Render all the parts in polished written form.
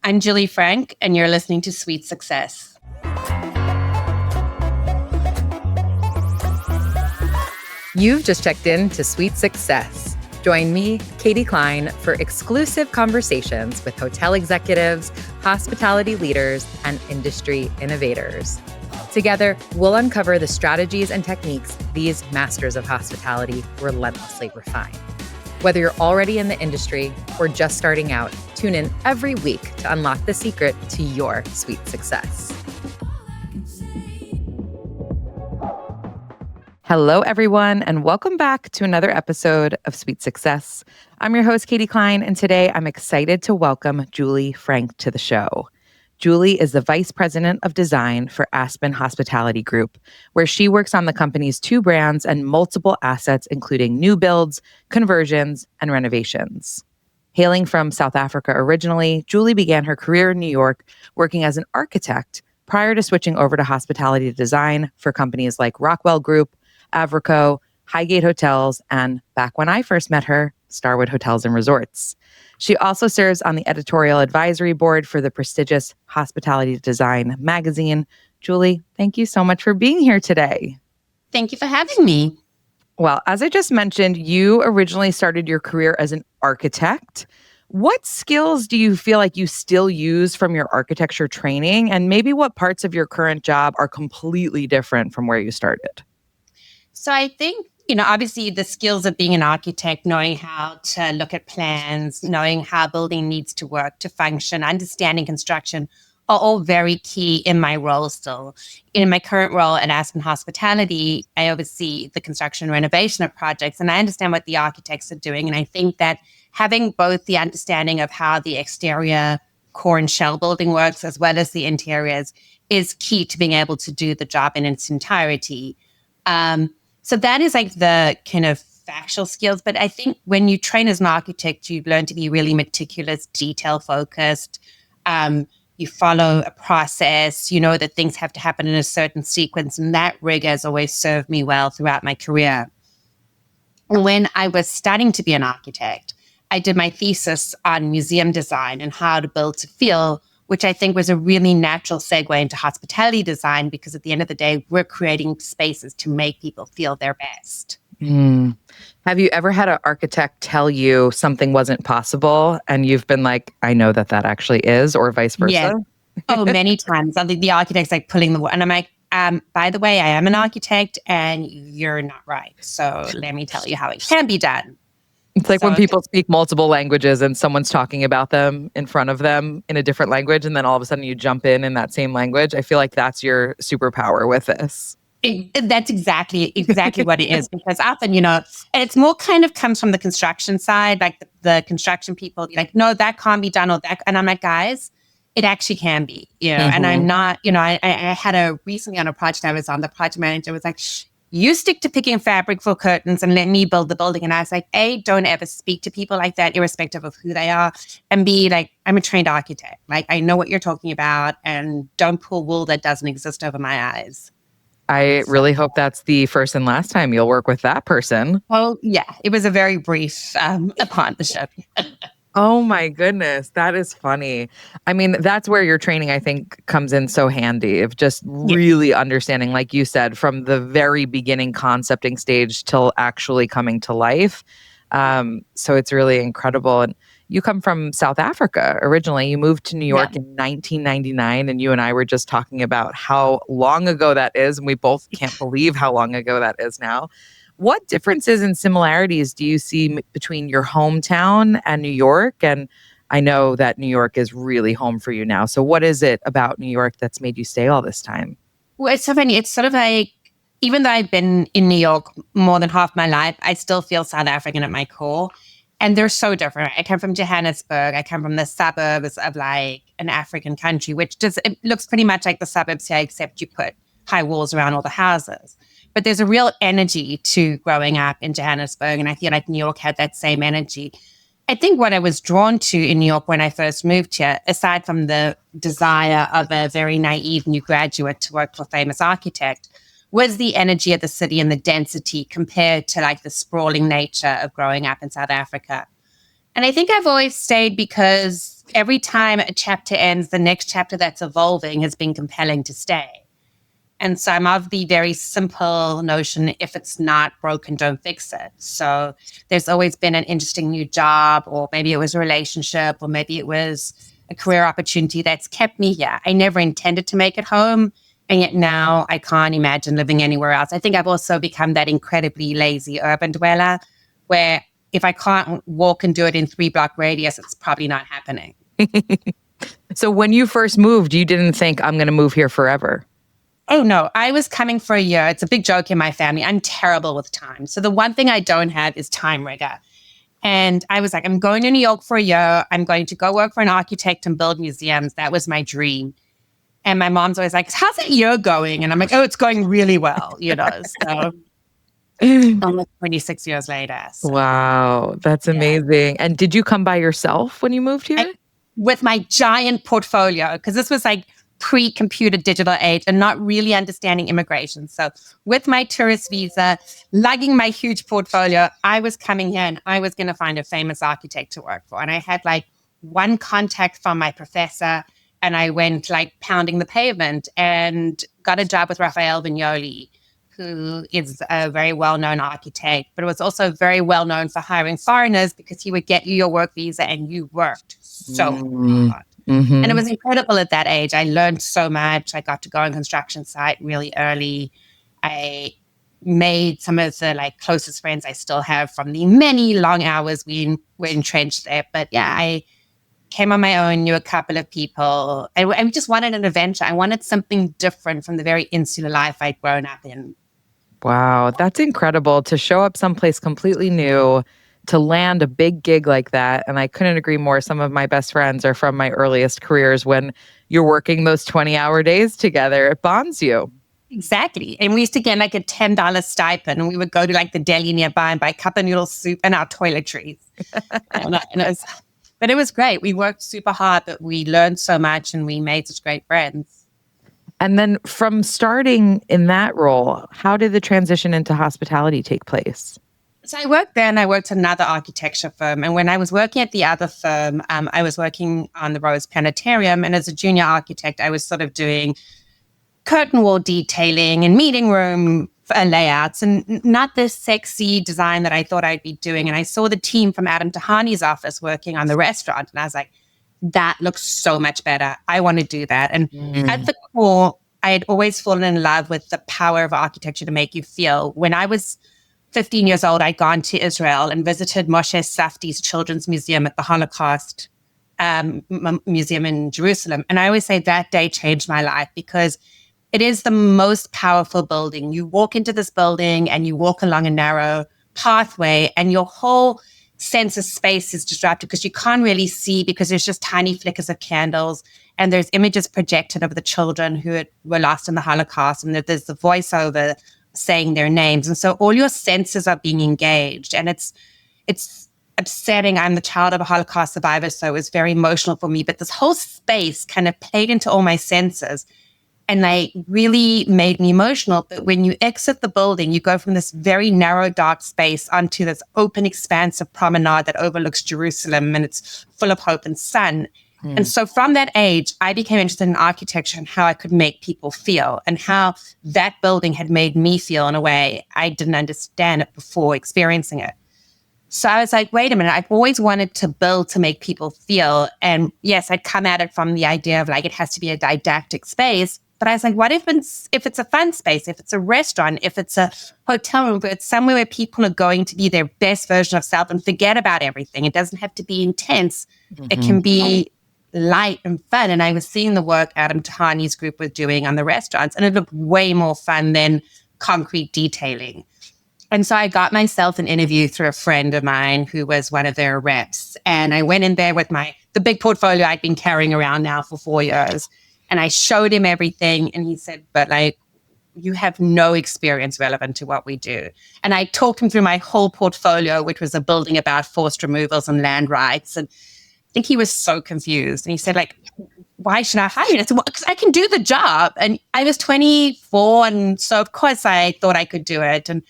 I'm Julie Frank, and you're listening to Sweet Success. You've just checked in to Sweet Success. Join me, Katie Cline, for exclusive conversations with hotel executives, hospitality leaders, and industry innovators. Together, we'll uncover the strategies and techniques these masters of hospitality relentlessly refine. Whether you're already in the industry or just starting out, tune in every week to unlock the secret to your sweet success. Hello, everyone, and welcome back to another episode of Sweet Success. I'm your host, Katie Cline, and today I'm excited to welcome Julie Frank to the show. Julie is the Vice President of Design for Aspen Hospitality Group, where she works on the company's 2 brands and multiple assets, including new builds, conversions, and renovations. Hailing from South Africa originally, Julie began her career in New York working as an architect prior to switching over to hospitality design for companies like Rockwell Group, AvroKO, Highgate Hotels, and back when I first met her, Starwood Hotels and Resorts. She also serves on the editorial advisory board for the prestigious Hospitality Design magazine. Julie, thank you so much for being here today. Thank you for having me. Well, as I just mentioned, you originally started your career as an architect. What skills do you feel like you still use from your architecture training? And maybe what parts of your current job are completely different from where you started? So I think, obviously the skills of being an architect, knowing how to look at plans, knowing how a building needs to work, to function, understanding construction are all very key in my role still. In my current role at Aspen Hospitality, I oversee the construction and renovation of projects, and I understand what the architects are doing. And I think that having both the understanding of how the exterior core and shell building works, as well as the interiors, is key to being able to do the job in its entirety. So that is like the kind of factual skills. But I think when you train as an architect, you learn to be really meticulous, detail focused. You follow a process, you know that things have to happen in a certain sequence. And that rigor has always served me well throughout my career. And when I was studying to be an architect, I did my thesis on museum design and how to build to feel, which I think was a really natural segue into hospitality design, because at the end of the day, we're creating spaces to make people feel their best. Have you ever had an architect tell you something wasn't possible and you've been like, I know that actually is, or vice versa? Yeah. Oh, many times. I think the architect's like pulling the, and I'm like, by the way, I am an architect and you're not right. So let me tell you how it can be done. It's like when people speak multiple languages and someone's talking about them in front of them in a different language, and then all of a sudden you jump in that same language. I feel like that's your superpower with this. That's exactly what it is, because often, it's more kind of comes from the construction side, like the construction people be like, no, that can't be done, or that. And I'm like, guys, it actually can be, and I'm not, I had recently on a project I was on, the project manager was like, you stick to picking fabric for curtains and let me build the building. And I was like, A, don't ever speak to people like that, irrespective of who they are. And B, like, I'm a trained architect. Like, I know what you're talking about, and don't pull wool that doesn't exist over my eyes. I really hope that's the first and last time you'll work with that person. Well, yeah, it was a very brief partnership. Oh my goodness, that is funny. I mean, that's where your training, I think, comes in so handy, of just really understanding, like you said, from the very beginning concepting stage till actually coming to life. So it's really incredible. And you come from South Africa originally. You moved to New York in 1999, and you and I were just talking about how long ago that is, and we both can't believe how long ago that is now. What differences and similarities do you see between your hometown and New York? And I know that New York is really home for you now. So what is it about New York that's made you stay all this time? Well, it's so funny. It's sort of like, even though I've been in New York more than half my life, I still feel South African at my core. And they're so different. I come from Johannesburg. I come from the suburbs of like an African country, it looks pretty much like the suburbs here, except you put high walls around all the houses. But there's a real energy to growing up in Johannesburg. And I feel like New York had that same energy. I think what I was drawn to in New York when I first moved here, aside from the desire of a very naive new graduate to work for a famous architect, was the energy of the city and the density compared to like the sprawling nature of growing up in South Africa. And I think I've always stayed because every time a chapter ends, the next chapter that's evolving has been compelling to stay. And so I'm of the very simple notion, if it's not broken, don't fix it. So there's always been an interesting new job, or maybe it was a relationship, or maybe it was a career opportunity that's kept me here. I never intended to make it home. And yet now I can't imagine living anywhere else. I think I've also become that incredibly lazy urban dweller where if I can't walk and do it in 3-block radius, it's probably not happening. So when you first moved, you didn't think I'm going to move here forever? Oh, no, I was coming for a year. It's a big joke in my family. I'm terrible with time. So the one thing I don't have is time rigor. And I was like, I'm going to New York for a year. I'm going to go work for an architect and build museums. That was my dream. And my mom's always like, how's that year going? And I'm like, oh, it's going really well, So almost 26 years later. So, wow, that's amazing. And did you come by yourself when you moved here? With my giant portfolio, because this was like pre-computer digital age and not really understanding immigration. So with my tourist visa, lugging my huge portfolio, I was coming here and I was going to find a famous architect to work for. And I had like one contact from my professor, and I went like pounding the pavement and got a job with Raffaele Vignoli, who is a very well-known architect, but was also very well-known for hiring foreigners because he would get you your work visa and you worked so hard. Mm-hmm. And it was incredible at that age. I learned so much. I got to go on construction site really early. I made some of the like closest friends I still have from the many long hours we were entrenched there. But yeah, I came on my own, knew a couple of people. I just wanted an adventure. I wanted something different from the very insular life I'd grown up in. Wow, that's incredible to show up someplace completely new, to land a big gig like that. And I couldn't agree more. Some of my best friends are from my earliest careers when you're working those 20-hour days together. It bonds you. Exactly. And we used to get like a $10 stipend, and we would go to like the deli nearby and buy cup of noodle soup and our toiletries. But it was great. We worked super hard, but we learned so much and we made such great friends. And then from starting in that role, how did the transition into hospitality take place? So I worked there and I worked at another architecture firm. And when I was working at the other firm, I was working on the Rose Planetarium. And as a junior architect, I was sort of doing curtain wall detailing and meeting room layouts and not this sexy design that I thought I'd be doing. And I saw the team from Adam Tahani's office working on the restaurant. And I was like, that looks so much better. I want to do that. And at the core, I had always fallen in love with the power of architecture to make you feel. When I was 15 years old, I'd gone to Israel and visited Moshe Safdie's Children's Museum at the Holocaust Museum in Jerusalem. And I always say that day changed my life because it is the most powerful building. You walk into this building and you walk along a narrow pathway and your whole sense of space is disrupted because you can't really see because there's just tiny flickers of candles and there's images projected of the children who were lost in the Holocaust, and there's the voiceover saying their names. And so all your senses are being engaged, and it's upsetting. I'm the child of a Holocaust survivor, so it was very emotional for me. But this whole space kind of played into all my senses, and they really made me emotional. But when you exit the building, you go from this very narrow, dark space onto this open, expansive promenade that overlooks Jerusalem, and it's full of hope and sun. And so from that age, I became interested in architecture and how I could make people feel and how that building had made me feel in a way I didn't understand it before experiencing it. So I was like, wait a minute, I've always wanted to build to make people feel. And yes, I'd come at it from the idea of like, it has to be a didactic space. But I was like, what if it's a fun space, if it's a restaurant, if it's a hotel room, but it's somewhere where people are going to be their best version of self and forget about everything. It doesn't have to be intense. It can be light and fun. And I was seeing the work Adam Tahani's group was doing on the restaurants, and it looked way more fun than concrete detailing. And so I got myself an interview through a friend of mine who was one of their reps. And I went in there with the big portfolio I'd been carrying around now for 4 years. And I showed him everything. And he said, but like, you have no experience relevant to what we do. And I talked him through my whole portfolio, which was a building about forced removals and land rights. And I think he was so confused. And he said, like, why should I hire you? And I said, well, because I can do the job. And I was 24. And so, of course, I thought I could do it. And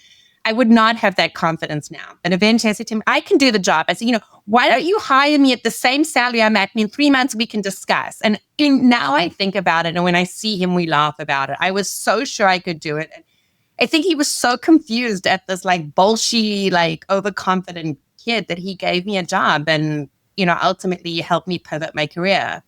I would not have that confidence now. But eventually I said to him, I can do the job. I said, why don't you hire me at the same salary I'm at? And in 3 months, we can discuss. And now I think about it. And when I see him, we laugh about it. I was so sure I could do it. And I think he was so confused at this like bullshit, like overconfident kid that he gave me a job and, ultimately helped me pivot my career.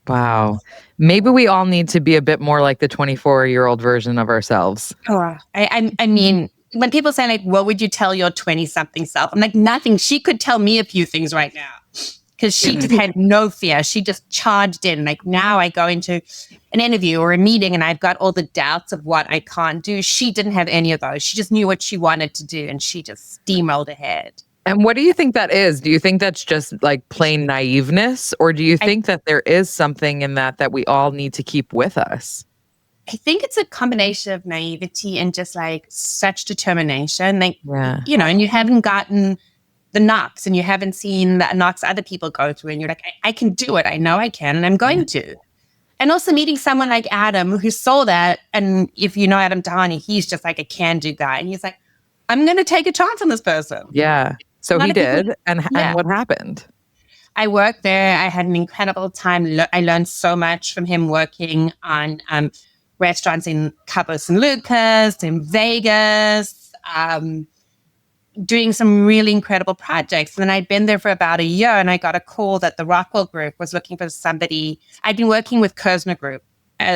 Wow. Maybe we all need to be a bit more like the 24-year-old version of ourselves. Oh, I mean, when people say like, what would you tell your 20-something self? I'm like, nothing. She could tell me a few things right now because she just had no fear. She just charged in. Like now I go into an interview or a meeting and I've got all the doubts of what I can't do. She didn't have any of those. She just knew what she wanted to do and she just steamrolled ahead. And what do you think that is? Do you think that's just like plain naiveness? Or do you think that there is something in that we all need to keep with us? I think it's a combination of naivety and just like such determination. Like, and you haven't gotten the knocks and you haven't seen the knocks other people go through. And you're like, I can do it. I know I can and I'm going to. And also meeting someone like Adam who saw that. And if you know Adam Tahani, he's just like a can-do guy. And he's like, I'm going to take a chance on this person. Yeah. So he did. And what happened? I worked there. I had an incredible time. I learned so much from him working on restaurants in Cabo San Lucas, in Vegas, doing some really incredible projects. And then I'd been there for about a year and I got a call that the Rockwell Group was looking for somebody. I'd been working with Kersner Group.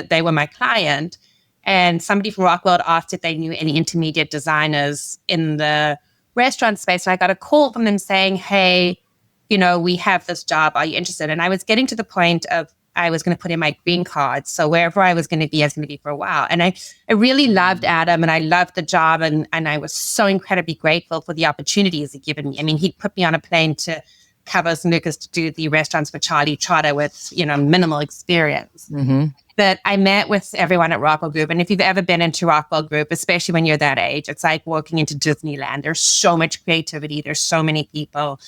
They were my client. And somebody from Rockwell asked if they knew any intermediate designers in the restaurant space. So I got a call from them saying, hey, we have this job. Are you interested? And I was getting to the point of I was going to put in my green card. So wherever I was going to be for a while. And I really loved Adam and I loved the job. And I was so incredibly grateful for the opportunities he'd given me. I mean, he'd put me on a plane to Cabo San Lucas to do the restaurants for Charlie Trotter with, minimal experience. Mm-hmm. But I met with everyone at Rockwell Group. And if you've ever been into Rockwell Group, especially when you're that age, it's like walking into Disneyland. There's so much creativity. There's so many people.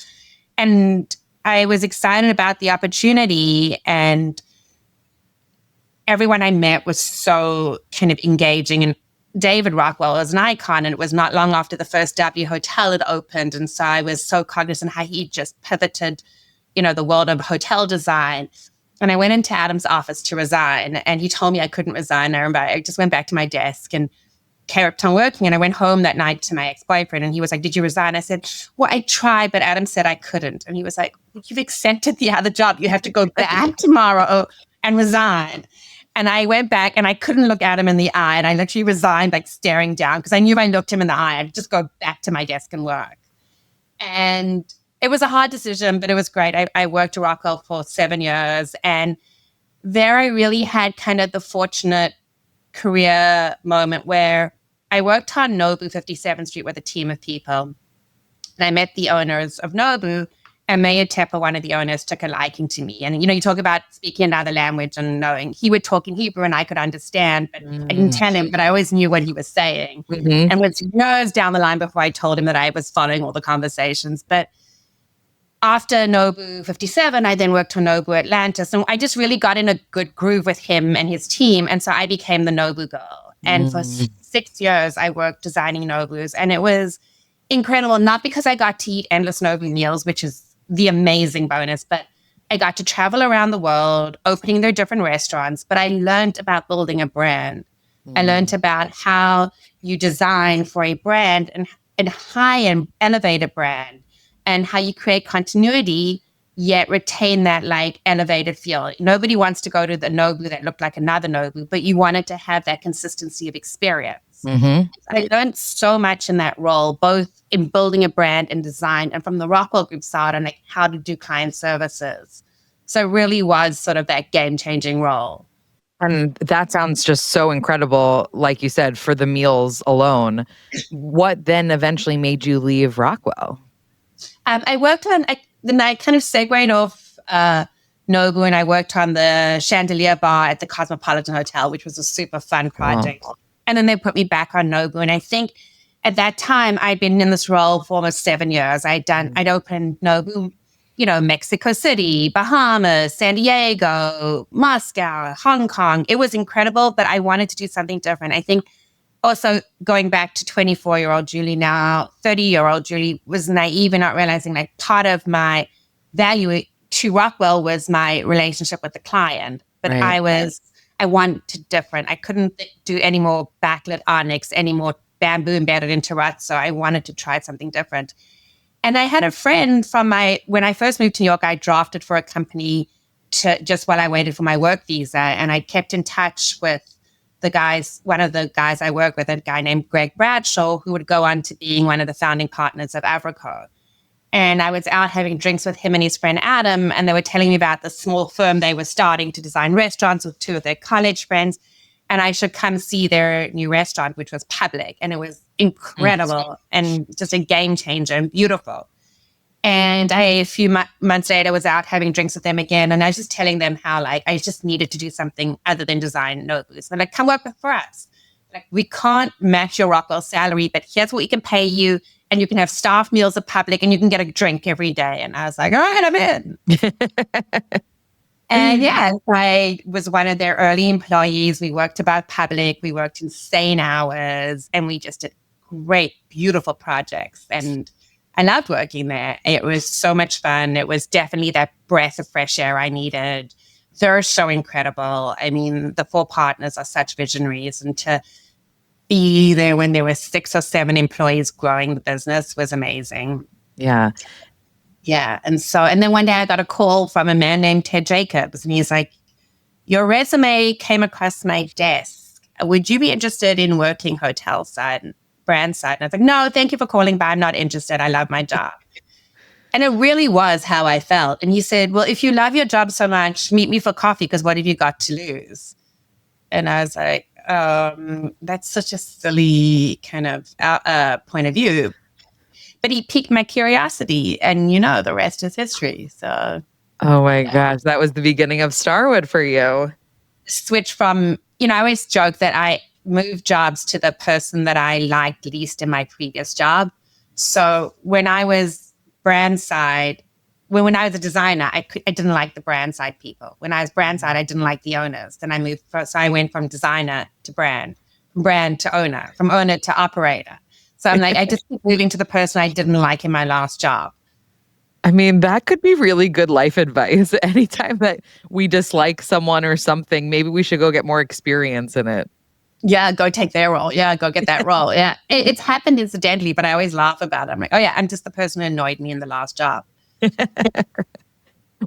And I was excited about the opportunity. And everyone I met was so kind of engaging. And David Rockwell was an icon. And it was not long after the first W hotel had opened. And so I was so cognizant how he just pivoted, the world of hotel design. And I went into Adam's office to resign and he told me I couldn't resign. I remember I just went back to my desk and kept on working. And I went home that night to my ex-boyfriend and he was like, did you resign? I said, well, I tried, but Adam said I couldn't. And he was like, you've accepted the other job. You have to go back tomorrow and resign. And I went back and I couldn't look Adam in the eye. And I literally resigned, like staring down because I knew if I looked him in the eye, I'd just go back to my desk and work. And it was a hard decision, but it was great. I worked at Rockwell for 7 years. And there I really had kind of the fortunate career moment where I worked on Nobu 57th Street with a team of people. And I met the owners of Nobu. And Mayor Tepper, one of the owners, took a liking to me. And, you talk about speaking another language and knowing. He would talk in Hebrew and I could understand, but I didn't tell him, but I always knew what he was saying. Mm-hmm. And it was years down the line before I told him that I was following all the conversations. But after Nobu 57, I then worked on Nobu Atlantis. And I just really got in a good groove with him and his team. And so I became the Nobu girl. And for 6 years, I worked designing Nobus. And it was incredible, not because I got to eat endless Nobu meals, which is the amazing bonus, but I got to travel around the world, opening their different restaurants. But I learned about building a brand. I learned about how you design for a brand and high and elevate a brand. And how you create continuity, yet retain that like elevated feel. Nobody wants to go to the Nobu that looked like another Nobu, but you wanted to have that consistency of experience. Mm-hmm. I learned so much in that role, both in building a brand and design, and from the Rockwell Group side on like how to do client services. So it really was sort of that game-changing role. And that sounds just so incredible, like you said, for the meals alone. What then eventually made you leave Rockwell? I worked on, then I kind of segued off Nobu and I worked on the chandelier bar at the Cosmopolitan Hotel, which was a super fun project. Wow. And then they put me back on Nobu. And I think at that time, I'd been in this role for almost 7 years. I'd opened Nobu, Mexico City, Bahamas, San Diego, Moscow, Hong Kong. It was incredible, but I wanted to do something different. I think also going back to 24-year-old Julie now, 30-year-old Julie was naive and not realizing like part of my value to Rockwell was my relationship with the client. But Right. I wanted different. I couldn't do any more backlit onyx, any more bamboo embedded into ruts. So I wanted to try something different. And I had a friend when I first moved to New York, I drafted for a company just while I waited for my work visa. And I kept in touch with one of the guys I work with, a guy named Greg Bradshaw, who would go on to being one of the founding partners of AvroKO. And I was out having drinks with him and his friend Adam, and they were telling me about the small firm they were starting to design restaurants with two of their college friends. And I should come see their new restaurant, which was public. And it was incredible and just a game changer and beautiful. And a few months later, was out having drinks with them again. And I was just telling them how like I just needed to do something other than design Nobu. So they're like, come work for us. Like, we can't match your Rockwell salary, but here's what we can pay you. And you can have staff meals at public and you can get a drink every day. And I was like, all right, I'm in. And yeah, I was one of their early employees. We worked about public. We worked insane hours and we just did great, beautiful projects. And I loved working there. It was so much fun. It was definitely that breath of fresh air I needed. They're so incredible. I mean, the four partners are such visionaries, and to be there when there were 6 or 7 employees growing the business was amazing. Yeah. Yeah. And then one day I got a call from a man named Ted Jacobs, and he's like, your resume came across my desk. Would you be interested in working hotel side and brand side? And I was like, no, thank you for calling, but I'm not interested. I love my job. And it really was how I felt. And he said, well, if you love your job so much, meet me for coffee, because what have you got to lose? And I was like, that's such a silly kind of point of view. But he piqued my curiosity, and the rest is history. So, oh my gosh, that was the beginning of Starwood for you. Switch from, I always joke that I moved jobs to the person that I liked least in my previous job. So when I was brand side, when I was a designer, I didn't like the brand side people. When I was brand side, I didn't like the owners. Then I went from designer to brand, from brand to owner, from owner to operator. So I'm like, I just keep moving to the person I didn't like in my last job. I mean, that could be really good life advice. Anytime that we dislike someone or something, maybe we should go get more experience in it. Yeah, go take their role. Yeah, go get that role. Yeah, it's happened incidentally, but I always laugh about it. I'm like, oh yeah, I'm just the person who annoyed me in the last job.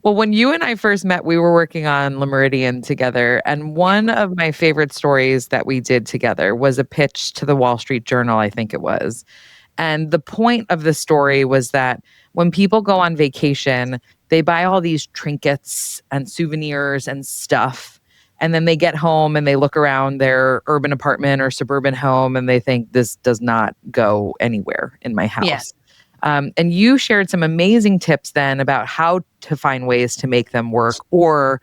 Well, when you and I first met, we were working on Meridien together. And one of my favorite stories that we did together was a pitch to the Wall Street Journal, I think it was. And the point of the story was that when people go on vacation, they buy all these trinkets and souvenirs and stuff. And then they get home and they look around their urban apartment or suburban home and they think, this does not go anywhere in my house. Yeah. And you shared some amazing tips then about how to find ways to make them work, or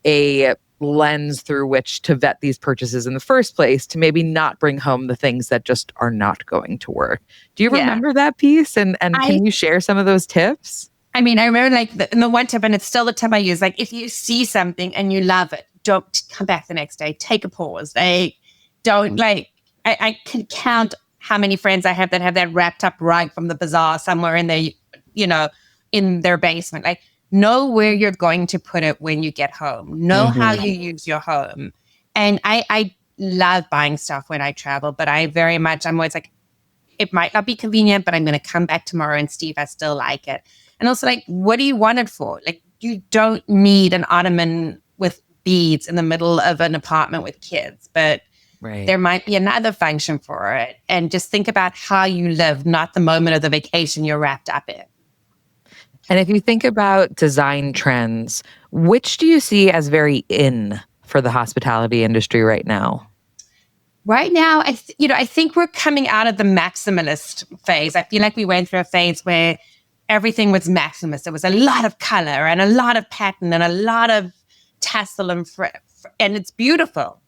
a lens through which to vet these purchases in the first place to maybe not bring home the things that just are not going to work. Do you remember that piece? And can you share some of those tips? I mean, I remember like the one tip, and it's still the tip I use, like if you see something and you love it, don't come back the next day. Take a pause. I can count how many friends I have that have that wrapped up rug from the bazaar somewhere in their, in their basement. Like, know where you're going to put it when you get home. Know how you use your home. And I love buying stuff when I travel, but I'm always like, it might not be convenient, but I'm going to come back tomorrow and see if I still like it. And also, like, what do you want it for? Like, you don't need an ottoman with beads in the middle of an apartment with kids, but there might be another function for it. And just think about how you live, not the moment of the vacation you're wrapped up in. And if you think about design trends, which do you see as very in for the hospitality industry right now? Right now, I think we're coming out of the maximalist phase. I feel like we went through a phase where everything was maximalist. There was a lot of color and a lot of pattern and a lot of tassel and it's beautiful.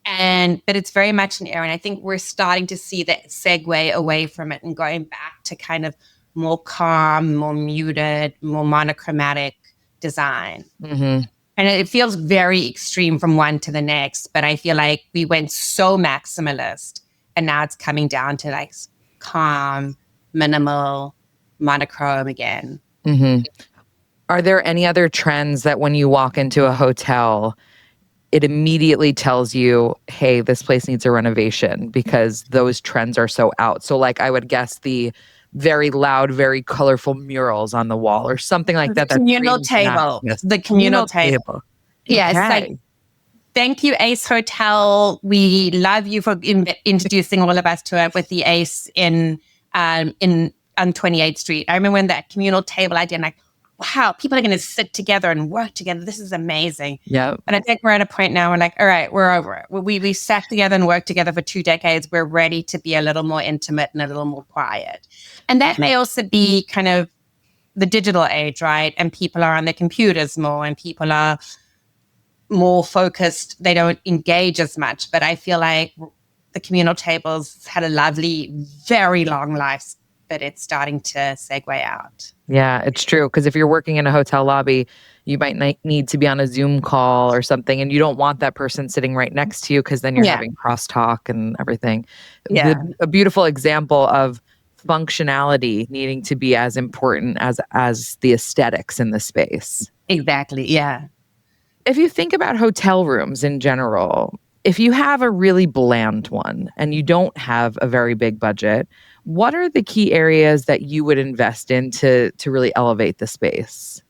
But it's very much an era. And I think we're starting to see that segue away from it and going back to kind of more calm, more muted, more monochromatic design. Mm-hmm. And it feels very extreme from one to the next. But I feel like we went so maximalist And now it's coming down to like calm, minimal, monochrome again. Mm-hmm. Are there any other trends that when you walk into a hotel, it immediately tells you, hey, this place needs a renovation because those trends are so out? So like I would guess the very loud, very colorful murals on the wall or something like The that. That communal screams table. nastiness. The communal table. Table. Yeah, it's like, Okay. thank you, Ace Hotel. We love you for introducing all of us to it with the Ace in on 28th Street. I remember when that communal table idea, I'm like, wow, people are going to sit together and work together. This is amazing. Yeah. And I think we're at a point now. We're like, all right, we're over it. We sat together and worked together for 2 decades. We're ready to be a little more intimate and a little more quiet. And that may also be kind of the digital age, right? And people are on their computers more, and people are more focused. They don't engage as much. But I feel like the communal tables had a lovely, very long life, but it's starting to segue out. Yeah, it's true. Because if you're working in a hotel lobby, you might need to be on a Zoom call or something, and you don't want that person sitting right next to you because then you're having crosstalk and everything. Yeah. A beautiful example of functionality needing to be as important as the aesthetics in the space. Exactly. Yeah. If you think about hotel rooms in general, if you have a really bland one and you don't have a very big budget, what are the key areas that you would invest in to really elevate the space?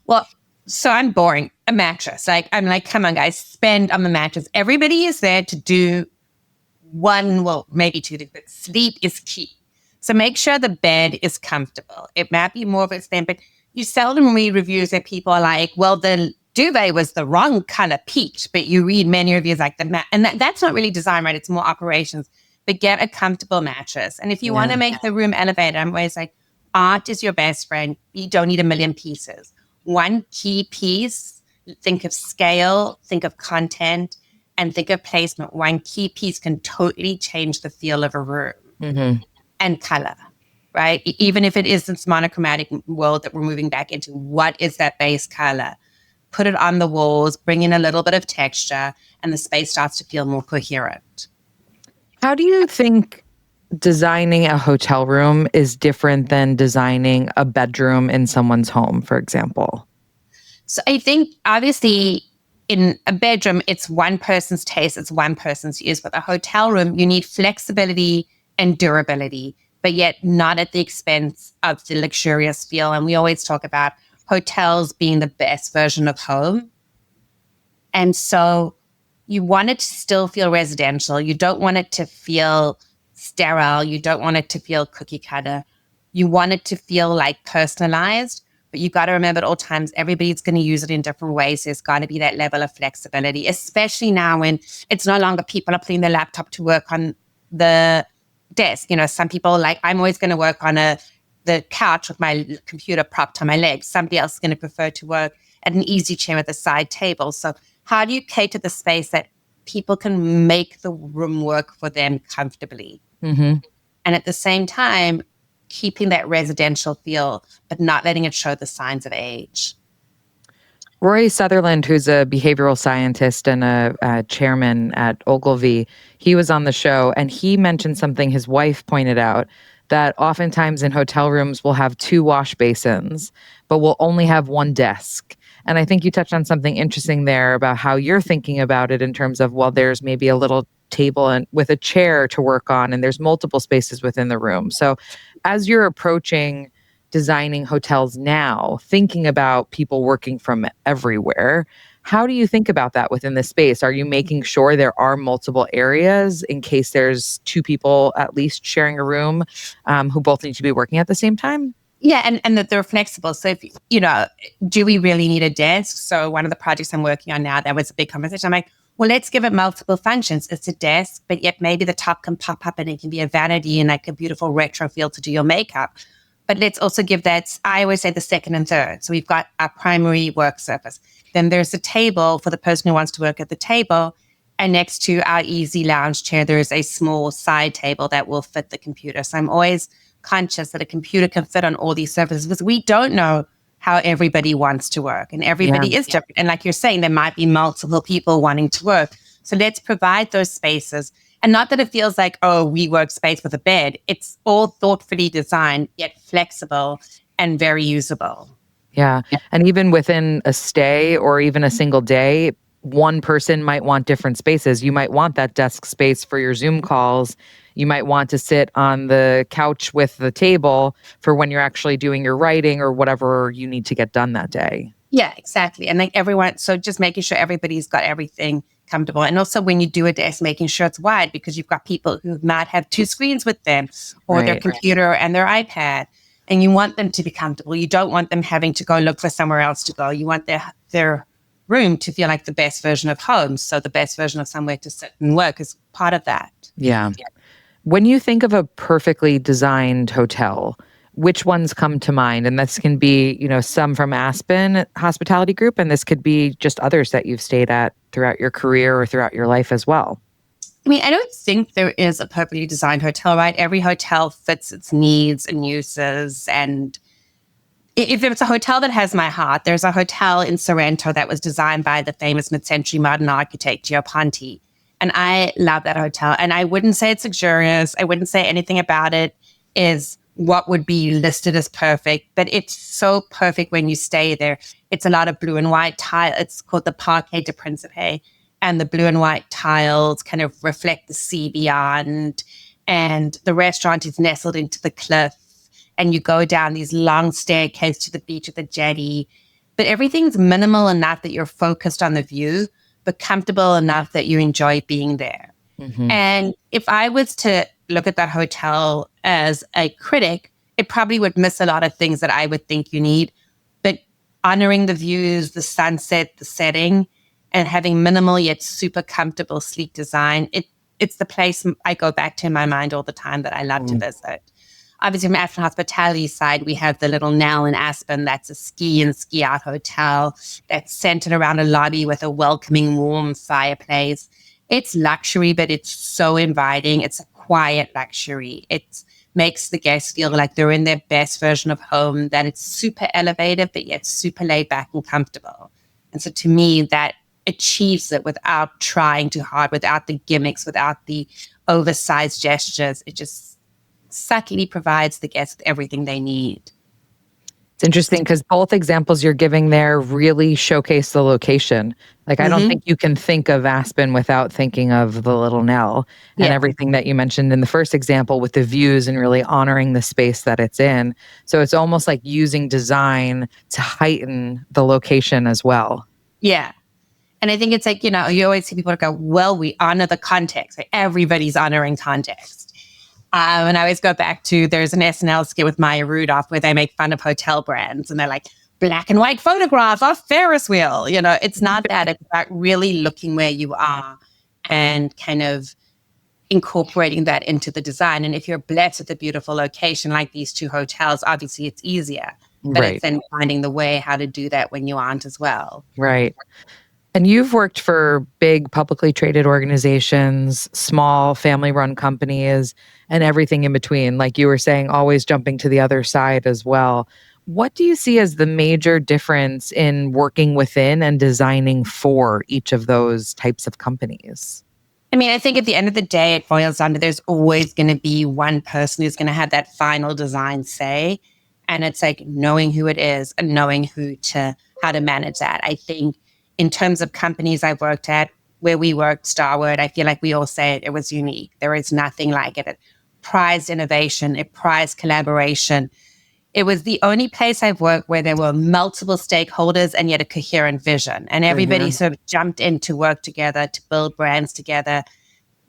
Well, so I'm boring. A mattress. Like, I'm like, come on, guys, spend on the mattress. Everybody is there to do one, well, maybe two things, but sleep is key. So make sure the bed is comfortable. It might be more of a stand, but you seldom read reviews that people are like, well, the duvet was the wrong color peach, but you read many reviews like and that's not really design, right? It's more operations. But get a comfortable mattress. And if you want to make the room elevated, I'm always like, art is your best friend. You don't need a million pieces. One key piece, think of scale, think of content, and think of placement. One key piece can totally change the feel of a room. Mm-hmm. And color, right? Even if it is this monochromatic world that we're moving back into, what is that base color? Put it on the walls, bring in a little bit of texture, and the space starts to feel more coherent. How do you think designing a hotel room is different than designing a bedroom in someone's home, for example? So I think obviously in a bedroom, it's one person's taste, it's one person's use. With a hotel room, you need flexibility and durability, but yet not at the expense of the luxurious feel. And we always talk about hotels being the best version of home. And so you want it to still feel residential. You don't want it to feel sterile. You don't want it to feel cookie cutter. You want it to feel like personalized, but you got to remember at all times, everybody's going to use it in different ways. There's got to be that level of flexibility, especially now when it's no longer people are putting their laptop to work on the desk. You know, some people like, I'm always going to work on the couch with my computer propped on my legs. Somebody else is going to prefer to work at an easy chair with a side table. So how do you cater the space that people can make the room work for them comfortably? Mm-hmm. And at the same time, keeping that residential feel, but not letting it show the signs of age. Roy Sutherland, who's a behavioral scientist and a chairman at Ogilvy, he was on the show and he mentioned something his wife pointed out, that oftentimes in hotel rooms we'll have 2 wash basins, but we'll only have 1 desk. And I think you touched on something interesting there about how you're thinking about it in terms of, well, there's maybe a little table and with a chair to work on, and there's multiple spaces within the room. So as you're approaching designing hotels now, thinking about people working from everywhere, how do you think about that within the space? Are you making sure there are multiple areas in case there's 2 people at least sharing a room who both need to be working at the same time? Yeah, and that they're flexible. So if, do we really need a desk? So one of the projects I'm working on now, that was a big conversation. I'm like, well, let's give it multiple functions. It's a desk, but yet maybe the top can pop up and it can be a vanity and like a beautiful retro feel to do your makeup. But let's also give that, I always say, the second and third. So we've got our primary work surface. Then there's a table for the person who wants to work at the table. And next to our easy lounge chair, there's a small side table that will fit the computer. So I'm always conscious that a computer can fit on all these surfaces because we don't know how everybody wants to work and everybody is different. And like you're saying, there might be multiple people wanting to work, So let's provide those spaces. And not that it feels like, oh, we workspace with a bed. It's all thoughtfully designed, yet flexible and very usable. Yeah. And even within a stay or even a single day, one person might want different spaces. You might want that desk space for your Zoom calls. You might want to sit on the couch with the table for when you're actually doing your writing or whatever you need to get done that day. Yeah, exactly. And like everyone, so just making sure everybody's got everything comfortable. And also when you do a desk, making sure it's wide because you've got people who might have two screens with them or their Right. computer and their iPad. And you want them to be comfortable. You don't want them having to go look for somewhere else to go. You want their room to feel like the best version of home. So the best version of somewhere to sit and work is part of that. Yeah. When you think of a perfectly designed hotel, which ones come to mind? And this can be, some from Aspen Hospitality Group, and this could be just others that you've stayed at throughout your career or throughout your life as well. I mean, I don't think there is a perfectly designed hotel, right? Every hotel fits its needs and uses. And if it's a hotel that has my heart, there's a hotel in Sorrento that was designed by the famous mid-century modern architect, Gio Ponti. And I love that hotel. And I wouldn't say it's luxurious. I wouldn't say anything about it is what would be listed as perfect, but it's so perfect when you stay there. It's a lot of blue and white tile. It's called the Parquet de Principe. And the blue and white tiles kind of reflect the sea beyond. And the restaurant is nestled into the cliff. And you go down these long staircases to the beach at the jetty. But everything's minimal enough that you're focused on the view, but comfortable enough that you enjoy being there. Mm-hmm. And if I was to look at that hotel as a critic, it probably would miss a lot of things that I would think you need. But honoring the views, the sunset, the setting, and having minimal yet super comfortable, sleek design, it's the place I go back to in my mind all the time that I love to visit. Obviously, from Aspen Hospitality side, we have the Little Nell in Aspen. That's a ski and ski out hotel that's centered around a lobby with a welcoming, warm fireplace. It's luxury, but it's so inviting. It's a quiet luxury. It makes the guests feel like they're in their best version of home, that it's super elevated, but yet super laid back and comfortable. And so to me, that achieves it without trying too hard, without the gimmicks, without the oversized gestures. It just subtly provides the guests everything they need. It's interesting because both examples you're giving there really showcase the location. Like, I don't think you can think of Aspen without thinking of the Little Nell and everything that you mentioned in the first example with the views and really honoring the space that it's in. So it's almost like using design to heighten the location as well. Yeah. And I think it's like, you always see people go, well, we honor the context. Like everybody's honoring context. And I always go back to, there's an SNL skit with Maya Rudolph where they make fun of hotel brands and they're like, black and white photograph of Ferris wheel. It's not that. It's about really looking where you are and kind of incorporating that into the design. And if you're blessed with a beautiful location like these two hotels, obviously it's easier. But it's then finding the way how to do that when you aren't as well. Right. And you've worked for big publicly traded organizations, small family-run companies, and everything in between. Like you were saying, always jumping to the other side as well. What do you see as the major difference in working within and designing for each of those types of companies? I mean, I think at the end of the day, it boils down to there's always going to be one person who's going to have that final design say. And it's like knowing who it is and knowing how to manage that. I think in terms of companies I've worked at, where we worked, Starwood, I feel like we all say it was unique. There is nothing like it. It prized innovation. It prized collaboration. It was the only place I've worked where there were multiple stakeholders and yet a coherent vision. And everybody sort of jumped in to work together, to build brands together.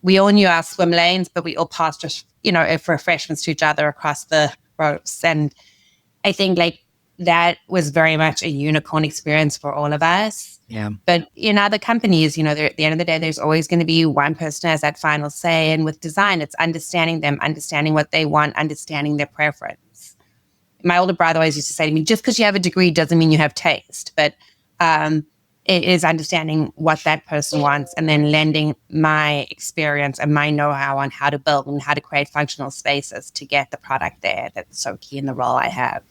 We all knew our swim lanes, but we all passed, refreshments to each other across the ropes. And I think that was very much a unicorn experience for all of us. Yeah. But in other companies, at the end of the day, there's always going to be one person who has that final say. And with design, it's understanding them, understanding what they want, understanding their preference. My older brother always used to say to me, just because you have a degree doesn't mean you have taste. But it is understanding what that person wants and then lending my experience and my know-how on how to build and how to create functional spaces to get the product there. That's so key in the role I have.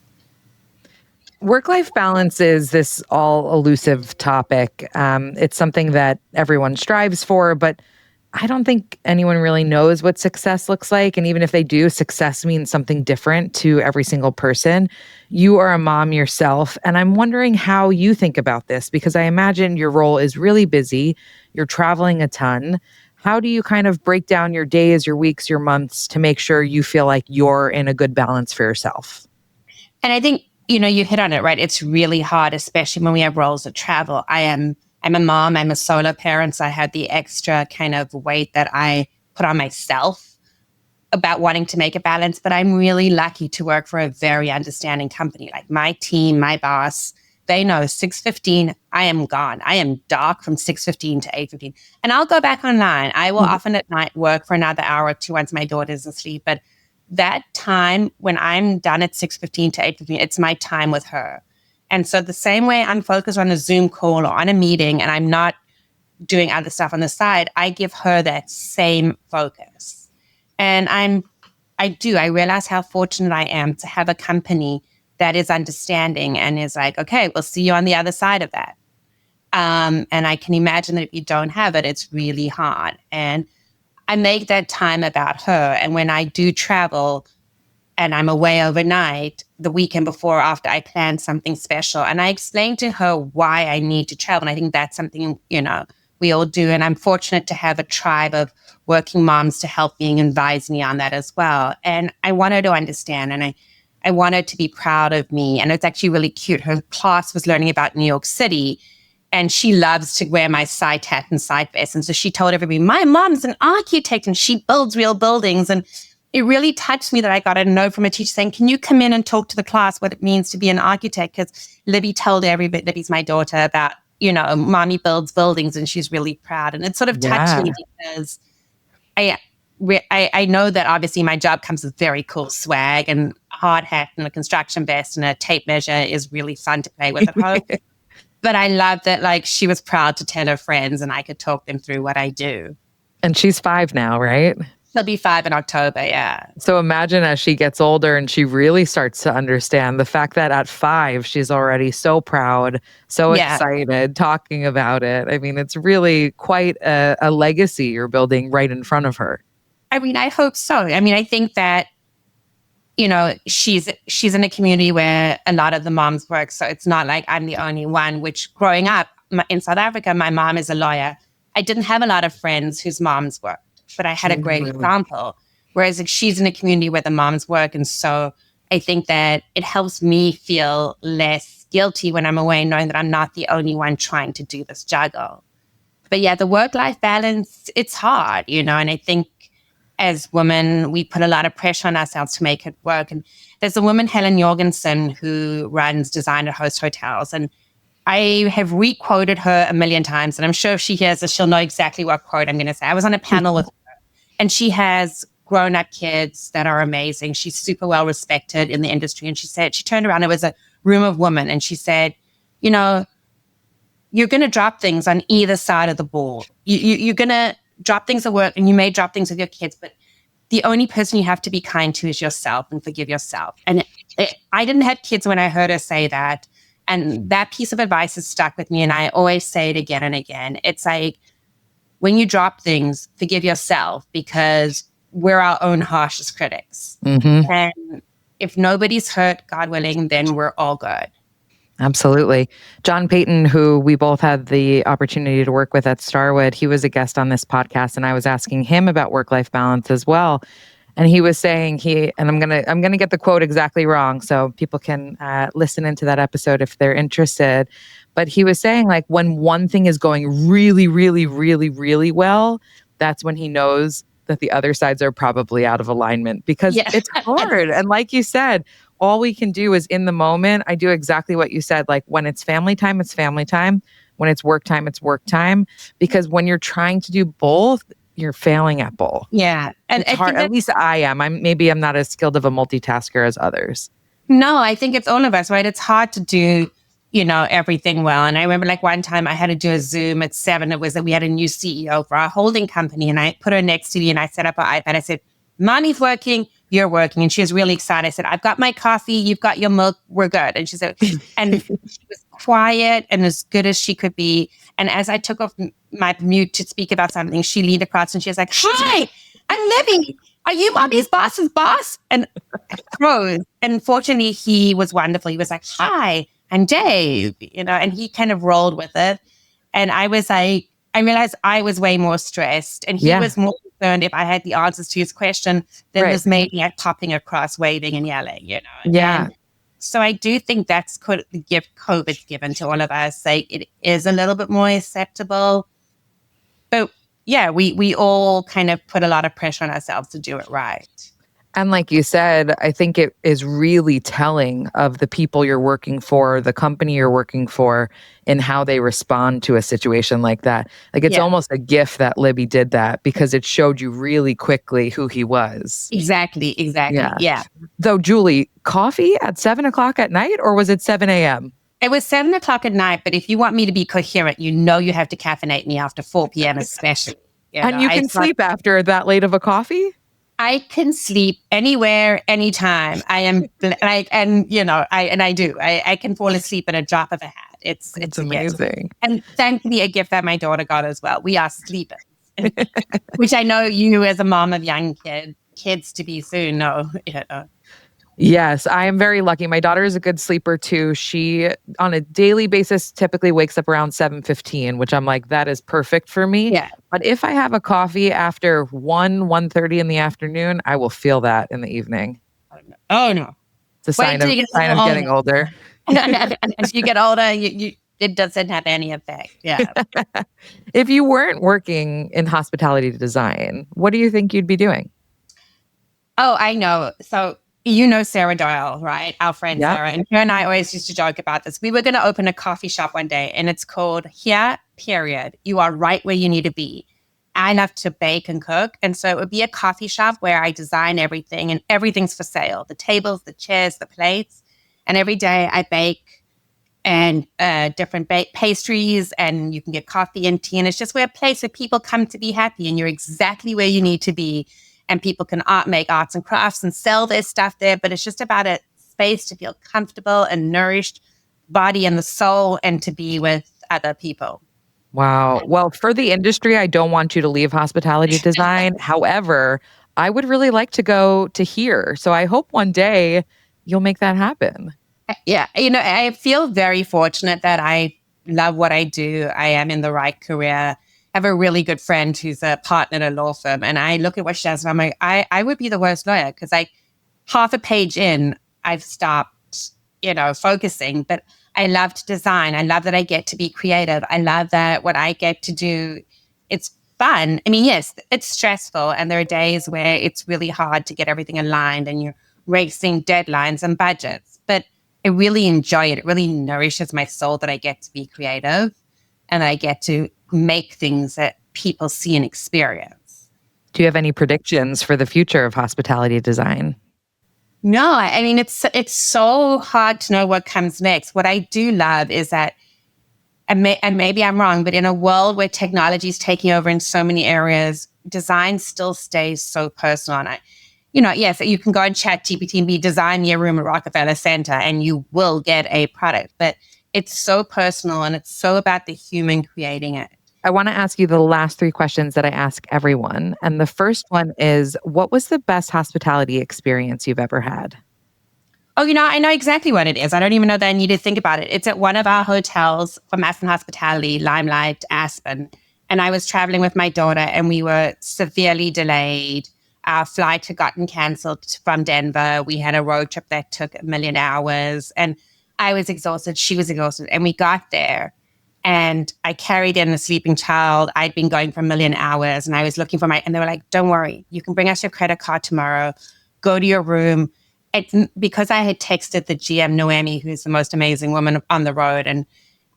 Work-life balance is this all elusive topic. It's something that everyone strives for, but I don't think anyone really knows what success looks like. And even if they do, success means something different to every single person. You are a mom yourself, and I'm wondering how you think about this, because I imagine your role is really busy. You're traveling a ton. How do you kind of break down your days, your weeks, your months to make sure you feel like you're in a good balance for yourself? And I think, you hit on it, right? It's really hard, especially when we have roles that travel. I'm a mom, I'm a solo parent, so I had the extra kind of weight that I put on myself about wanting to make a balance. But I'm really lucky to work for a very understanding company. Like my team, my boss, they know 6:15, I am gone. I am dark from 6:15 to 8:15. And I'll go back online. I will often at night work for another hour or two once my daughter's asleep. But that time when I'm done at 6:15 to 8:15, it's my time with her. And so the same way I'm focused on a Zoom call or on a meeting and I'm not doing other stuff on the side, I give her that same focus. And I realize how fortunate I am to have a company that is understanding and is like, okay, we'll see you on the other side of that. And I can imagine that if you don't have it, it's really hard. And I make that time about her. And when I do travel and I'm away overnight, the weekend before or after, I plan something special. And I explain to her why I need to travel. And I think that's something, we all do. And I'm fortunate to have a tribe of working moms to help me and advise me on that as well. And I want her to understand. And I want her to be proud of me. And it's actually really cute. Her class was learning about New York City. And she loves to wear my side hat and side vest. And so she told everybody, my mom's an architect and she builds real buildings. And it really touched me that I got a note from a teacher saying, can you come in and talk to the class what it means to be an architect? Because Libby told everybody, Libby's my daughter, about, mommy builds buildings and she's really proud. And it sort of touched me because I know that obviously my job comes with very cool swag, and a hard hat and a construction vest and a tape measure is really fun to play with at home. But I love that, she was proud to tell her friends and I could talk them through what I do. And she's 5 now, right? She'll be 5 in October, yeah. So imagine as she gets older and she really starts to understand the fact that at 5, she's already so proud, so excited, talking about it. I mean, it's really quite a legacy you're building right in front of her. I mean, I hope so. I mean, I think that, she's in a community where a lot of the moms work. So it's not like I'm the only one, which growing up in South Africa, my mom is a lawyer. I didn't have a lot of friends whose moms worked, but I had a great example. Whereas she's in a community where the moms work. And so I think that it helps me feel less guilty when I'm away, knowing that I'm not the only one trying to do this juggle. But yeah, the work-life balance, it's hard, and I think as women, we put a lot of pressure on ourselves to make it work. And there's a woman, Helen Jorgensen, who runs Design and Host Hotels. And I have re-quoted her a million times. And I'm sure if she hears this, she'll know exactly what quote I'm going to say. I was on a panel with her, and she has grown-up kids that are amazing. She's super well respected in the industry. And she turned around, it was a room of women, and she said, you're going to drop things on either side of the ball. You're going to drop things at work, and you may drop things with your kids, but the only person you have to be kind to is yourself and forgive yourself. And I didn't have kids when I heard her say that. And that piece of advice has stuck with me. And I always say it again and again. It's like, when you drop things, forgive yourself, because we're our own harshest critics. Mm-hmm. And if nobody's hurt, God willing, then we're all good. Absolutely. John Payton, who we both had the opportunity to work with at Starwood, he was a guest on this podcast, and I was asking him about work-life balance as well. And he was saying and I'm gonna get the quote exactly wrong, so people can listen into that episode if they're interested. But he was saying, when one thing is going really, really, really, really well, that's when he knows that the other sides are probably out of alignment, because it's hard. And like you said, all we can do is in the moment. I do exactly what you said. When it's family time, it's family time. When it's work time, it's work time. Because when you're trying to do both, you're failing at both. Yeah. And it's hard. At least I am. I'm not as skilled of a multitasker as others. No, I think it's all of us, right? It's hard to do, everything well. And I remember one time I had to do a Zoom at 7. It was that we had a new CEO for our holding company, and I put her next to me and I set up her iPad. I said, Mommy's working, you're working. And she was really excited. I said, I've got my coffee. You've got your milk. We're good. And she said, and she was quiet and as good as she could be. And as I took off my mute to speak about something, she leaned across and she was like, hi, I'm Libby. Are you mommy's boss's boss? And I froze. And fortunately, he was wonderful. He was like, hi, I'm Dave, and he kind of rolled with it. And I was like, I realized I was way more stressed and he was more concerned if I had the answers to his question than this maniac popping across, waving and yelling, Yeah. And so I do think that's the gift COVID's given to all of us. Like, it is a little bit more acceptable. But yeah, we all kind of put a lot of pressure on ourselves to do it right. And like you said, I think it is really telling of the people you're working for, the company you're working for, and how they respond to a situation like that. Like, it's almost a gift that Libby did that because it showed you really quickly who he was. Exactly. Yeah. Though, Julie, coffee at 7:00 at night, or was it 7 a.m.? It was 7:00 at night, but if you want me to be coherent, you have to caffeinate me after 4 p.m. especially. And you can sleep after that late of a coffee? I can sleep anywhere, anytime. I am like, and I do. I can fall asleep at a drop of a hat. It's amazing. And thankfully, a gift that my daughter got as well. We are sleepers, which I know you, as a mom of young kids to be soon, know. Yes, I am very lucky. My daughter is a good sleeper too. She, on a daily basis, typically wakes up around 7:15, which I'm like, that is perfect for me. Yeah. But if I have a coffee after 1:30 in the afternoon, I will feel that in the evening. Oh no. It's a sign of getting older. As you get older, it doesn't have any effect. Yeah. If you weren't working in hospitality design, what do you think you'd be doing? Oh, I know. So Sarah Doyle, right? Our friend Sarah. And her and I always used to joke about this. We were going to open a coffee shop one day and it's called Here, Period. You are right where you need to be. I love to bake and cook. And so it would be a coffee shop where I design everything and everything's for sale. The tables, the chairs, the plates. And every day I bake and different pastries and you can get coffee and tea. And it's just a place where people come to be happy and you're exactly where you need to be. And people can make arts and crafts and sell their stuff there. But it's just about a space to feel comfortable and nourished, body and the soul, and to be with other people. Wow. Well, for the industry, I don't want you to leave hospitality design. However, I would really like to go to here. So I hope one day you'll make that happen. Yeah. I feel very fortunate that I love what I do. I am in the right career. I have a really good friend who's a partner at a law firm, and I look at what she does and I'm like, I would be the worst lawyer because half a page in, I've stopped, focusing, but I love to design. I love that I get to be creative. I love that what I get to do, it's fun. I mean, yes, it's stressful and there are days where it's really hard to get everything aligned and you're racing deadlines and budgets, but I really enjoy it. It really nourishes my soul that I get to be creative and I get to make things that people see and experience. Do you have any predictions for the future of hospitality design? No, I mean, it's so hard to know what comes next. What I do love is that, and maybe I'm wrong, but in a world where technology is taking over in so many areas, design still stays so personal. And yes, you can go and chat GPT and design your room at Rockefeller Center and you will get a product, but it's so personal and it's so about the human creating it. I want to ask you the last 3 questions that I ask everyone. And the first one is, what was the best hospitality experience you've ever had? Oh, I know exactly what it is. I don't even know that I need to think about it. It's at one of our hotels from Aspen Hospitality, Limelight, Aspen. And I was traveling with my daughter and we were severely delayed. Our flight had gotten canceled from Denver. We had a road trip that took 1 million hours. And I was exhausted. She was exhausted. And we got there. And I carried in a sleeping child. I'd been going for 1 million hours and I was looking for and they were like, don't worry, you can bring us your credit card tomorrow, go to your room. Because I had texted the GM, Noemi, who's the most amazing woman on the road. And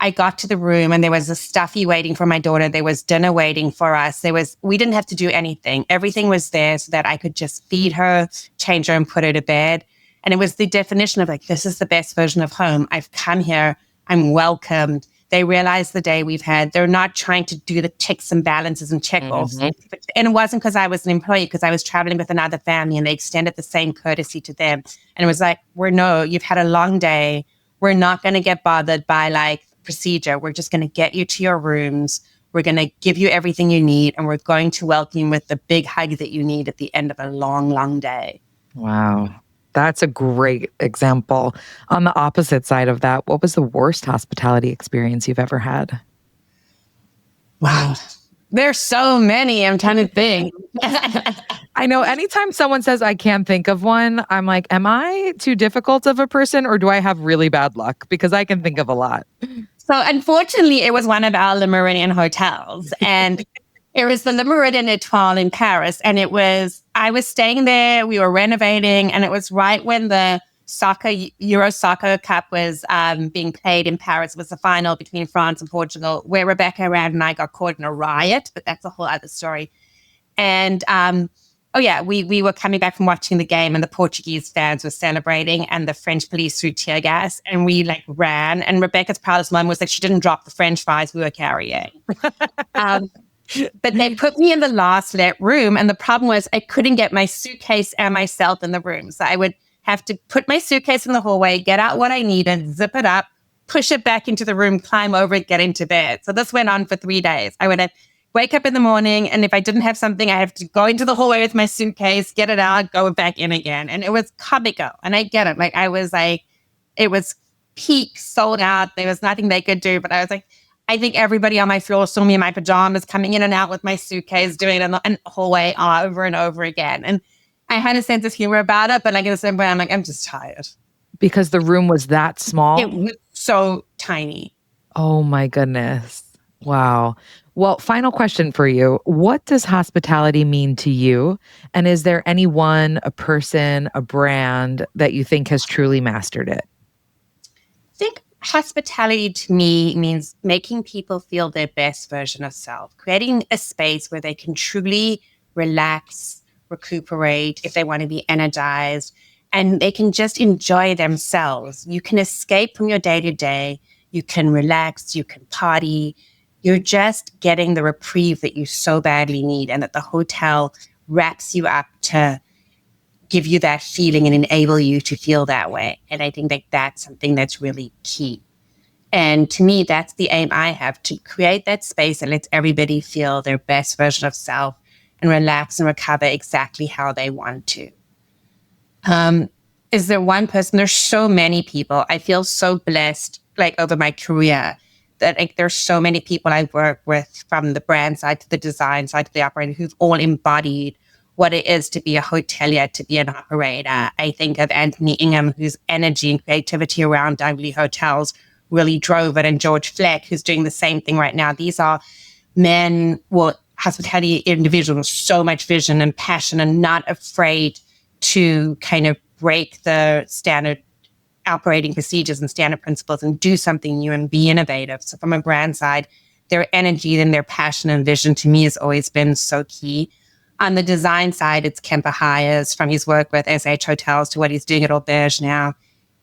I got to the room and there was a stuffy waiting for my daughter. There was dinner waiting for us. We didn't have to do anything. Everything was there so that I could just feed her, change her and put her to bed. And it was the definition of this is the best version of home. I've come here. I'm welcomed. They realize the day we've had. They're not trying to do the checks and balances and check-offs. And it wasn't because I was an employee, because I was traveling with another family, and they extended the same courtesy to them. And it was like, you've had a long day. We're not going to get bothered by like procedure. We're just going to get you to your rooms. We're going to give you everything you need, and we're going to welcome you with the big hug that you need at the end of a long, long day. Wow. That's a great example. On the opposite side of that, what was the worst hospitality experience you've ever had? Wow. There's so many. I'm trying to think. I know anytime someone says I can't think of one, I'm like, am I too difficult of a person, or do I have really bad luck? Because I can think of a lot. So unfortunately, it was one of our Le Meridien hotels, and it was the Le Meridien Étoile in Paris. And I was staying there, we were renovating, and it was right when the Euro Soccer Cup was being played in Paris. It was the final between France and Portugal, where Rebecca Rand and I got caught in a riot, but that's a whole other story. And we were coming back from watching the game, and the Portuguese fans were celebrating, and the French police threw tear gas, and we like ran. And Rebecca's proudest moment was that she didn't drop the French fries we were carrying. But they put me in the last let room, and the problem was I couldn't get my suitcase and myself in the room. So I would have to put my suitcase in the hallway, get out what I needed, zip it up, push it back into the room, climb over it, get into bed. So this went on for 3 days. I would wake up in the morning, and if I didn't have something, I have to go into the hallway with my suitcase, get it out, go back in again. And it was comical. And I get it. It was peak, sold out. There was nothing they could do. But I was like, I think everybody on my floor saw me in my pajamas coming in and out with my suitcase, doing it in the hallway over and over again. And I had a sense of humor about it, but like at the same point, I'm like, I'm just tired. Because the room was that small? It was so tiny. Oh my goodness. Wow. Well, final question for you. What does hospitality mean to you? And is there anyone, a person, a brand that you think has truly mastered it? I think hospitality to me means making people feel their best version of self, creating a space where they can truly relax, recuperate, if they want to be energized, and they can just enjoy themselves. You can escape from your day-to-day, you can relax, you can party. You're just getting the reprieve that you so badly need, and that the hotel wraps you up to give you that feeling and enable you to feel that way. And I think that that's something that's really key. And to me, that's the aim I have, to create that space and let everybody feel their best version of self and relax and recover exactly how they want to. Is there one person? There's so many people. I feel so blessed, like over my career, that like there's so many people I work with, from the brand side to the design side to the operator, who've all embodied what it is to be a hotelier, to be an operator. I think of Anthony Ingham, whose energy and creativity around Dudley Hotels really drove it, and George Fleck, who's doing the same thing right now. These are hospitality individuals with so much vision and passion, and not afraid to kind of break the standard operating procedures and standard principles and do something new and be innovative. So from a brand side, their energy and their passion and vision to me has always been so key. On the design side, it's Kemper Hires, from his work with SH Hotels to what he's doing at Auberge now.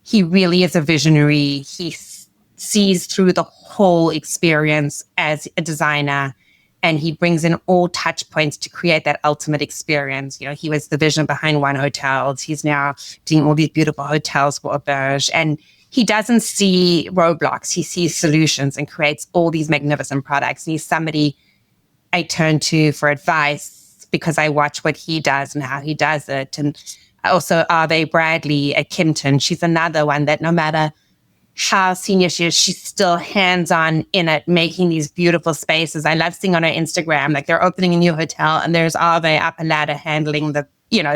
He really is a visionary. He sees through the whole experience as a designer, and he brings in all touch points to create that ultimate experience. You know, he was the vision behind One Hotels. He's now doing all these beautiful hotels for Auberge, and he doesn't see roadblocks. He sees solutions and creates all these magnificent products. And he's somebody I turn to for advice, because I watch what he does and how he does it. And also Ave Bradley at Kimpton, she's another one that no matter how senior she is, she's still hands-on in it, making these beautiful spaces. I love seeing on her Instagram, like they're opening a new hotel and there's Ave up a ladder handling the,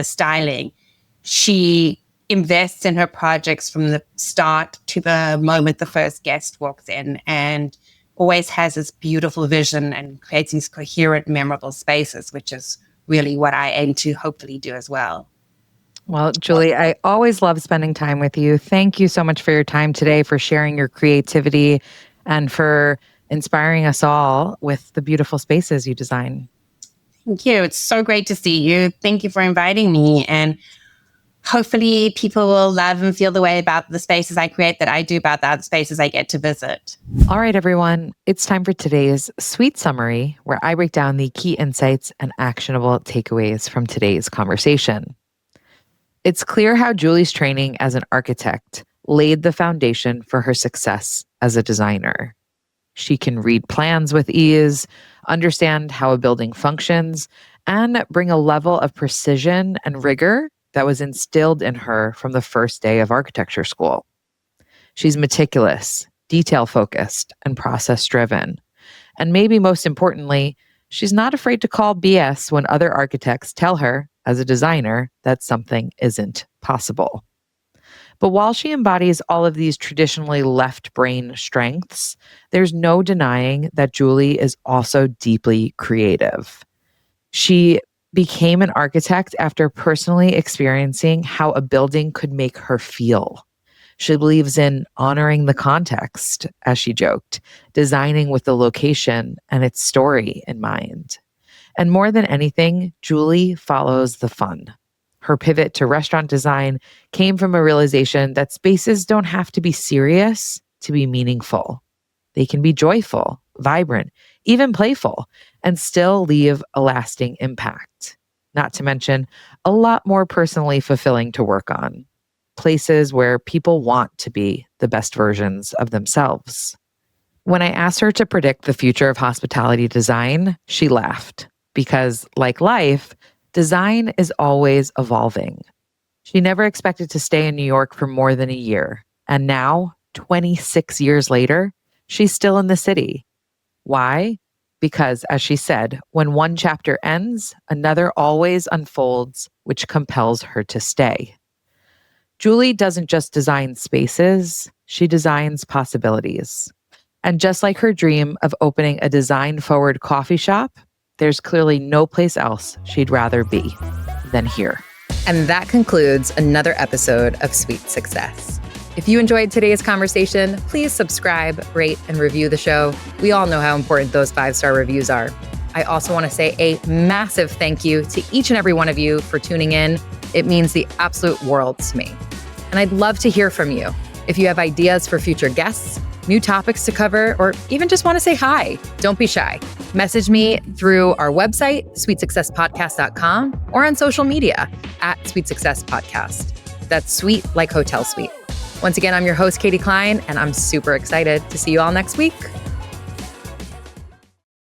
styling. She invests in her projects from the start to the moment the first guest walks in, and always has this beautiful vision and creates these coherent, memorable spaces, which is really what I aim to hopefully do as well. Well, Julie, I always love spending time with you. Thank you so much for your time today, for sharing your creativity, and for inspiring us all with the beautiful spaces you design. Thank you. It's so great to see you. Thank you for inviting me. And hopefully people will love and feel the way about the spaces I create that I do about the other spaces I get to visit. All right, everyone, it's time for today's Sweet Summary, where I break down the key insights and actionable takeaways from today's conversation. It's clear how Julie's training as an architect laid the foundation for her success as a designer. She can read plans with ease, understand how a building functions, and bring a level of precision and rigor that was instilled in her from the first day of architecture school. She's meticulous, detail-focused, and process-driven. And maybe most importantly, she's not afraid to call BS when other architects tell her, as a designer, that something isn't possible. But while she embodies all of these traditionally left brain strengths, there's no denying that Julie is also deeply creative. She became an architect after personally experiencing how a building could make her feel. She believes in honoring the context, as she joked, designing with the location and its story in mind. And more than anything, Julie follows the fun. Her pivot to restaurant design came from a realization that spaces don't have to be serious to be meaningful. They can be joyful, vibrant, even playful, and still leave a lasting impact. Not to mention, a lot more personally fulfilling to work on. Places where people want to be the best versions of themselves. When I asked her to predict the future of hospitality design, she laughed because, like life, design is always evolving. She never expected to stay in New York for more than a year. And now, 26 years later, she's still in the city. Why? Because, as she said, when one chapter ends, another always unfolds, which compels her to stay. Julie doesn't just design spaces, she designs possibilities. And just like her dream of opening a design-forward coffee shop, there's clearly no place else she'd rather be than here. And that concludes another episode of Sweet Success. If you enjoyed today's conversation, please subscribe, rate, and review the show. We all know how important those 5-star reviews are. I also want to say a massive thank you to each and every one of you for tuning in. It means the absolute world to me. And I'd love to hear from you. If you have ideas for future guests, new topics to cover, or even just want to say hi, don't be shy. Message me through our website, sweetsuccesspodcast.com, or on social media at Sweet Success Podcast. That's sweet like hotel suite. Once again, I'm your host, Katie Cline, and I'm super excited to see you all next week.